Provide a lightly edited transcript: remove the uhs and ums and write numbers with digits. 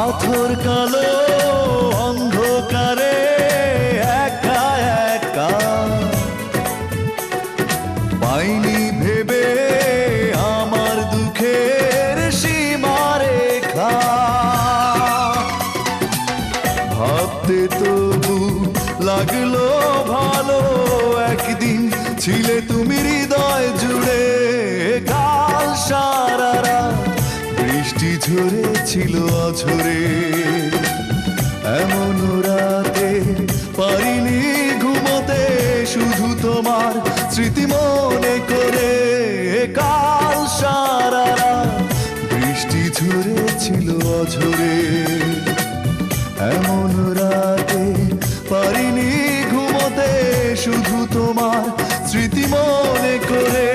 পাথর কালো অন্ধকারে একা একা পাইনি ভেবে আমার দুঃখের সীমারেখা ভাবতে তবু লাগলো ভালো একদিন ছিলে তুমি হৃদয় জুড়ে কাল সারা রাত বৃষ্টি ঝরেছিল অঝরে এমন রাতে পারিনি ঘুমোতে শুধু তোমার স্মৃতি মনে করে কাল সারা রাত বৃষ্টি ঝরেছিল অঝরে এমন রাতে পারিনি ঘুমোতে শুধু তোমার স্মৃতি মনে করে